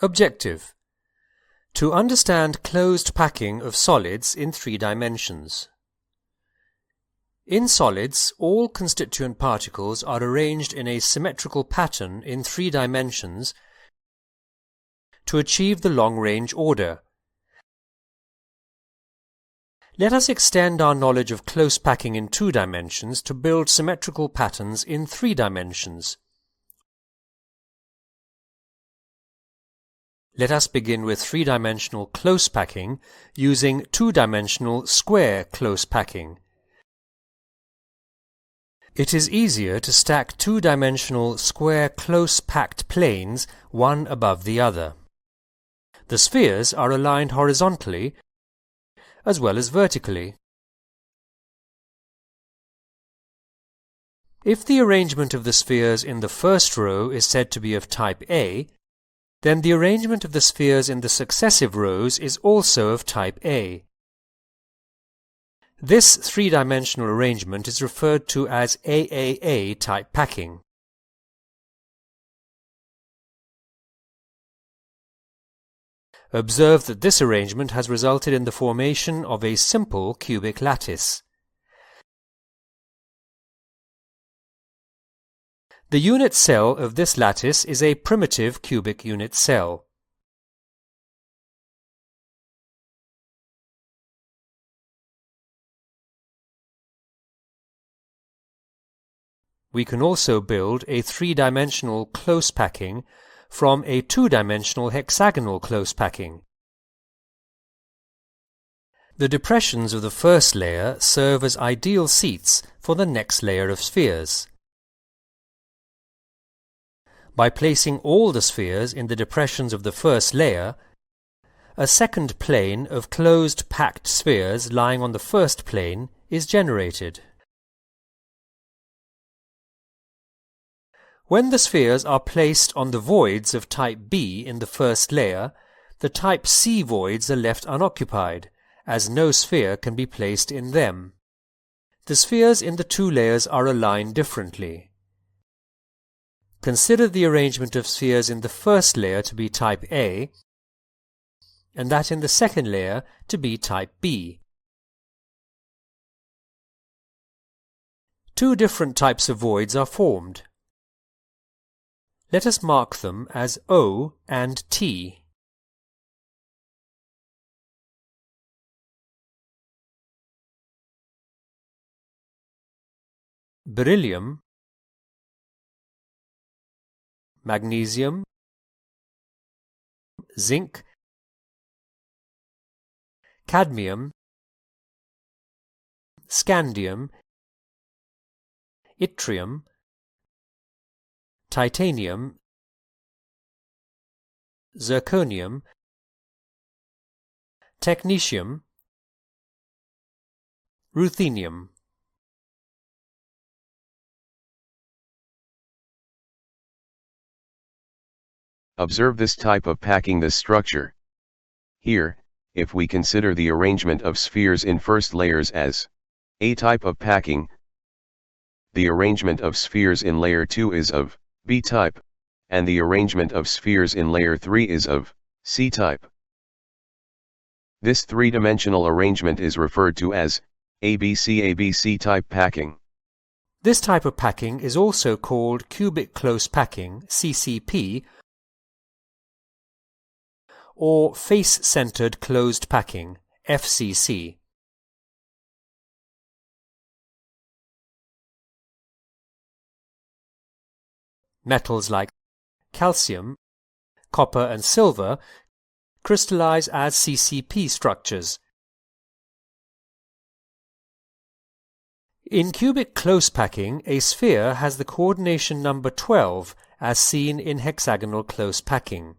Objective: to understand closed packing of solids in 3 dimensions. In solids, all constituent particles are arranged in a symmetrical pattern in 3 dimensions to achieve the long-range order. Let us extend our knowledge of close packing in 2 dimensions to build symmetrical patterns in 3 dimensions. Let us begin with 3-dimensional close packing using 2-dimensional square close packing. It is easier to stack 2-dimensional square close-packed planes one above the other. The spheres are aligned horizontally as well as vertically. If the arrangement of the spheres in the first row is said to be of type A, then the arrangement of the spheres in the successive rows is also of type A. This 3-dimensional arrangement is referred to as AAA type packing. Observe that this arrangement has resulted in the formation of a simple cubic lattice. The unit cell of this lattice is a primitive cubic unit cell. We can also build a 3-dimensional close packing from a 2-dimensional hexagonal close packing. The depressions of the first layer serve as ideal seats for the next layer of spheres. By placing all the spheres in the depressions of the first layer, a second plane of closed packed spheres lying on the first plane is generated. When the spheres are placed on the voids of type B in the first layer, the type C voids are left unoccupied, as no sphere can be placed in them. The spheres in the 2 layers are aligned differently. Consider the arrangement of spheres in the first layer to be type A, and that in the second layer to be type B. 2 different types of voids are formed. Let us mark them as O and T. Beryllium, magnesium, zinc, cadmium, scandium, yttrium, titanium, zirconium, technetium, ruthenium. Observe this type of packing, this structure. Here, if we consider the arrangement of spheres in first layers as A type of packing, the arrangement of spheres in layer 2 is of B type, and the arrangement of spheres in layer 3 is of C type. This 3-dimensional arrangement is referred to as ABC type packing. This type of packing is also called Cubic Close Packing, CCP, or Face-Centered Closed Packing, FCC. Metals like calcium, copper and silver crystallize as CCP structures. In cubic close packing, a sphere has the coordination number 12 as seen in hexagonal close packing.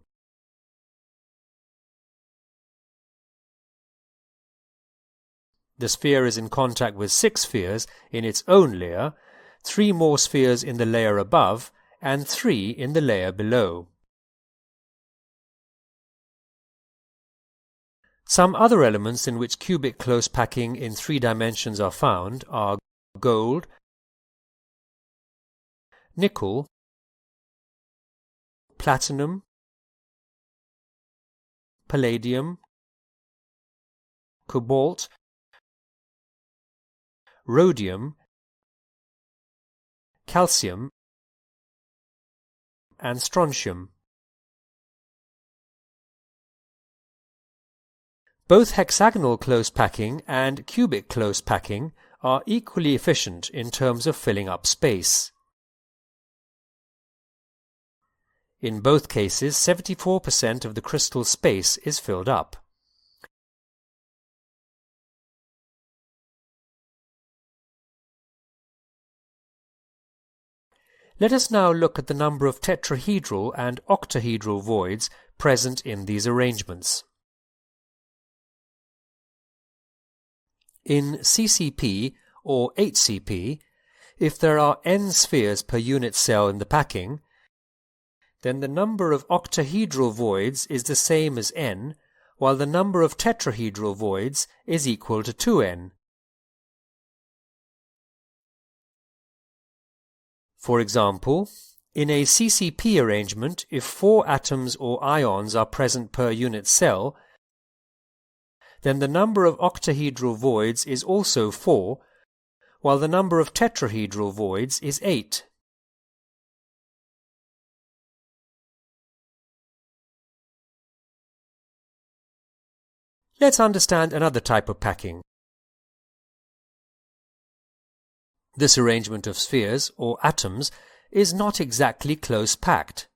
The sphere is in contact with 6 spheres in its own layer, 3 more spheres in the layer above, and 3 in the layer below. Some other elements in which cubic close packing in 3 dimensions are found are gold, nickel, platinum, palladium, cobalt, rhodium, calcium, and strontium. Both hexagonal close packing and cubic close packing are equally efficient in terms of filling up space. In both cases, 74% of the crystal space is filled up. Let us now look at the number of tetrahedral and octahedral voids present in these arrangements. In CCP or HCP, if there are n spheres per unit cell in the packing, then the number of octahedral voids is the same as n, while the number of tetrahedral voids is equal to 2n. For example, in a CCP arrangement, if 4 atoms or ions are present per unit cell, then the number of octahedral voids is also 4, while the number of tetrahedral voids is 8. Let's understand another type of packing. This arrangement of spheres, or atoms, is not exactly close packed.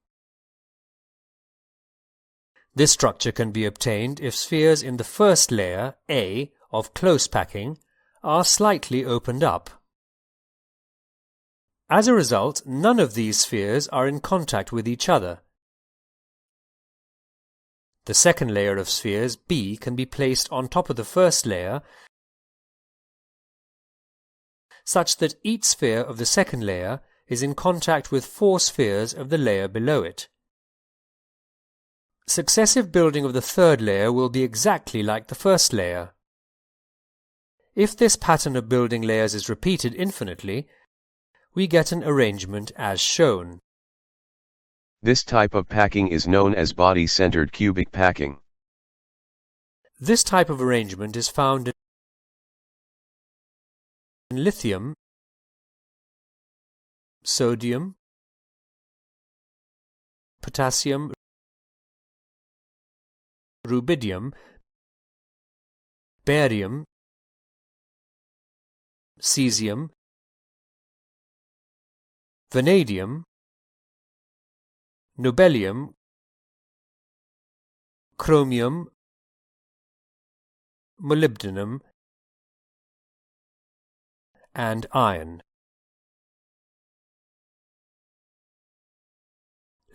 This structure can be obtained if spheres in the first layer, A, of close packing, are slightly opened up. As a result, none of these spheres are in contact with each other. The second layer of spheres, B, can be placed on top of the first layer such that each sphere of the second layer is in contact with 4 spheres of the layer below it. Successive building of the third layer will be exactly like the first layer. If this pattern of building layers is repeated infinitely, we get an arrangement as shown. This type of packing is known as body-centered cubic packing. This type of arrangement is found in lithium, sodium, potassium, rubidium, barium, cesium, vanadium, nobelium, chromium, molybdenum, and iron.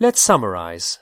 Let's summarize.